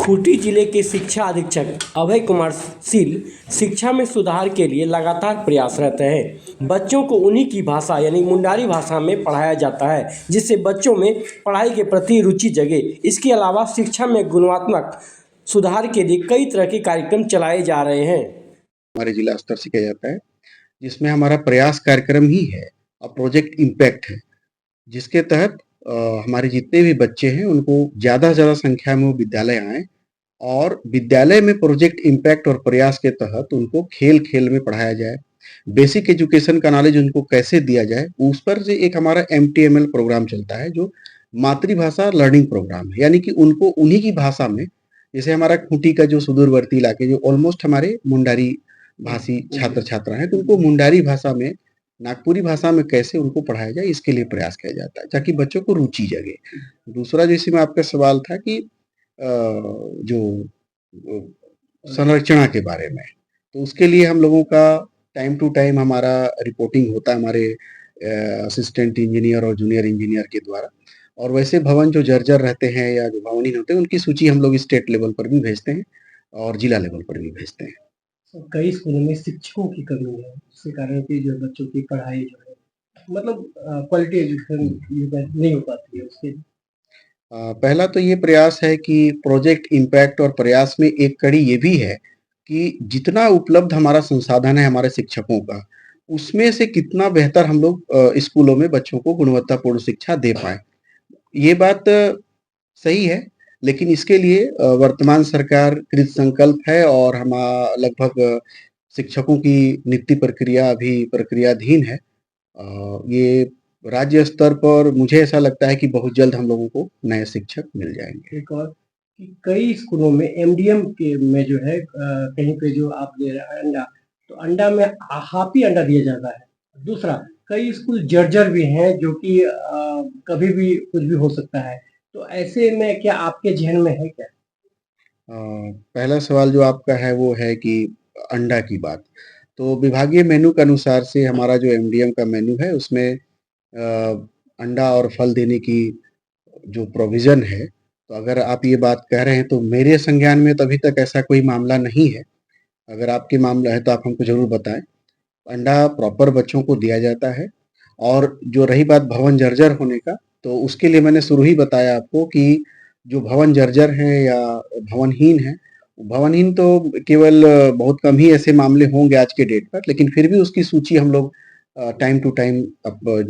खूंटी जिले के शिक्षा अधीक्षक अभय कुमार सील शिक्षा में सुधार के लिए लगातार प्रयासरत हैं। बच्चों को उन्हीं की भाषा यानी मुंडारी भाषा में पढ़ाया जाता है, जिससे बच्चों में पढ़ाई के प्रति रुचि जगे। इसके अलावा शिक्षा में गुणात्मक सुधार के लिए कई तरह के कार्यक्रम चलाए जा रहे हैं। हमारे जिला स्तर से किया जाता है, जिसमें हमारा प्रयास कार्यक्रम ही है और प्रोजेक्ट इम्पैक्ट है, जिसके तहत हमारे जितने भी बच्चे हैं उनको ज़्यादा से ज़्यादा संख्या में वो विद्यालय आएँ और विद्यालय में प्रोजेक्ट इम्पैक्ट और प्रयास के तहत उनको खेल-खेल में पढ़ाया जाए। बेसिक एजुकेशन का नॉलेज उनको कैसे दिया जाए, उस पर से एक हमारा एमटीएमएल प्रोग्राम चलता है, जो मातृभाषा लर्निंग प्रोग्राम है। यानी कि उनको उन्हीं की भाषा में, जैसे हमारा खूंटी का जो सुदूरवर्ती इलाके जो ऑलमोस्ट हमारे मुंडारी भाषी छात्र-छात्रा हैं, तो उनको मुंडारी भाषा में, नागपुरी भाषा में कैसे उनको पढ़ाया जाए, इसके लिए प्रयास किया जाता है, ताकि बच्चों को रुचि जगे। दूसरा, जैसे में आपका सवाल था कि जो संरचना के बारे में, तो उसके लिए हम लोगों का टाइम टू टाइम हमारा रिपोर्टिंग होता है हमारे असिस्टेंट इंजीनियर और जूनियर इंजीनियर के द्वारा। और वैसे भवन जो जर्जर रहते हैं या जो भवनहीन होते हैं, उनकी सूची हम लोग स्टेट लेवल पर भी भेजते हैं और जिला लेवल पर भी भेजते हैं। कई स्कूलों में शिक्षकों की कमी है, इसके कारण कि जो बच्चों की पढ़ाई जो है मतलब क्वालिटी एजुकेशन नहीं हो पाती है उसके। पहला तो ये प्रयास है कि प्रोजेक्ट इम्पैक्ट और प्रयास में एक कड़ी ये भी है कि जितना उपलब्ध हमारा संसाधन है हमारे शिक्षकों का, उसमें से कितना बेहतर हम लोग स्कूलों में बच्चों को गुणवत्तापूर्ण शिक्षा दे पाएँ। ये बात सही है, लेकिन इसके लिए वर्तमान सरकार कृत संकल्प है और लगभग शिक्षकों की नियुक्ति प्रक्रिया अभी प्रक्रियाधीन है। ये राज्य स्तर पर मुझे ऐसा लगता है कि बहुत जल्द हम लोगों को नए शिक्षक मिल जाएँगे। एक और कि कई स्कूलों में एमडीएम के में जो है कहीं पे जो आप दे रहे हैं अंडा, तो अंडा में हाफ ही अंडा दिया जाता है। दूसरा, कई स्कूल जर्जर भी हैं जो कि कभी भी कुछ भी हो सकता है। तो ऐसे में क्या आपके ज़हन में है क्या? पहला सवाल जो आपका है वो है कि अंडा की बात। तो विभागीय मेनू के अनुसार से हमारा जो एमडीएम का मेनू है उसमें अंडा और फल देने की जो प्रोविज़न है, तो अगर आप ये बात कह रहे हैं तो मेरे संज्ञान में तो अभी तक ऐसा कोई मामला नहीं है। अगर आपके मामला है तो आप हमको ज़रूर बताएँ। अंडा प्रॉपर बच्चों को दिया जाता है और जो रही बात भवन जर्जर होने का, तो उसके लिए मैंने शुरू ही बताया आपको कि जो भवन जर्जर हैं या भवनहीन हैं, भवनहीन तो केवल बहुत कम ही ऐसे मामले होंगे आज के डेट पर, लेकिन फिर भी उसकी सूची हम लोग टाइम टू टाइम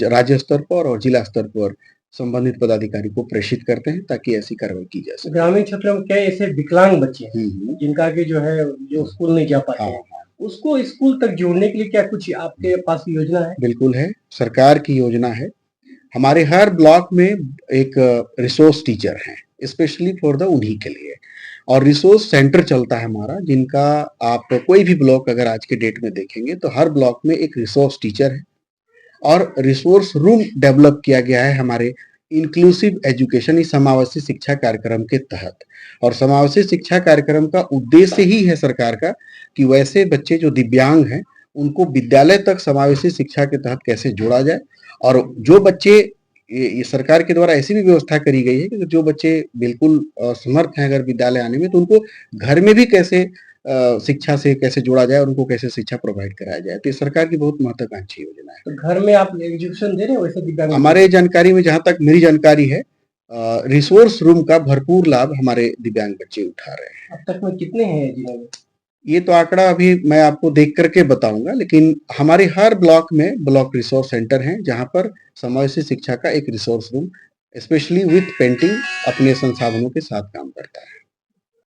राज्य स्तर पर और जिला स्तर पर संबंधित पदाधिकारी को प्रेषित करते हैं ताकि ऐसी कार्रवाई की जा सके। ग्रामीण क्षेत्रों में क्या ऐसे विकलांग बच्चे हैं जिनका कि जो है जो स्कूल नहीं जा पाते हैं, हाँ। उसको स्कूल तक जोड़ने के लिए क्या कुछ आपके पास योजना है? बिल्कुल है, सरकार की योजना है। हमारे हर ब्लॉक में एक रिसोर्स टीचर हैं, स्पेशली फॉर द उन्हीं के लिए, और रिसोर्स सेंटर चलता है हमारा, जिनका आप कोई भी ब्लॉक अगर आज के डेट में देखेंगे तो हर ब्लॉक में एक रिसोर्स टीचर है और रिसोर्स रूम डेवलप किया गया है हमारे इंक्लूसिव एजुकेशन इस समावेशी शिक्षा कार्यक्रम के तहत। और समावेशी शिक्षा कार्यक्रम का उद्देश्य ही है सरकार का कि वैसे बच्चे जो दिव्यांग हैं उनको विद्यालय तक समावेशी शिक्षा के तहत कैसे जोड़ा जाए, और जो बच्चे ये सरकार के द्वारा ऐसी भी व्यवस्था करी गई है कि जो बच्चे बिल्कुल असमर्थ हैं अगर विद्यालय आने में, तो उनको घर में भी कैसे शिक्षा से कैसे जोड़ा जाए और उनको कैसे शिक्षा प्रोवाइड कराया जाए। तो ये सरकार की बहुत महत्वाकांक्षी योजना है। तो घर में आप एजुकेशन दे रहे हो वैसे दिव्यांग? हमारे जानकारी में, जहाँ तक मेरी जानकारी है, रिसोर्स रूम का भरपूर लाभ हमारे दिव्यांग बच्चे उठा रहे हैं। अब तक में कितने हैं जिले में? ये तो आंकड़ा अभी मैं आपको देख करके बताऊंगा, लेकिन हमारे हर ब्लॉक में ब्लॉक रिसोर्स सेंटर हैं जहाँ पर समावेशी शिक्षा का एक resource room specially with painting अपने संसाधनों के साथ काम करता है।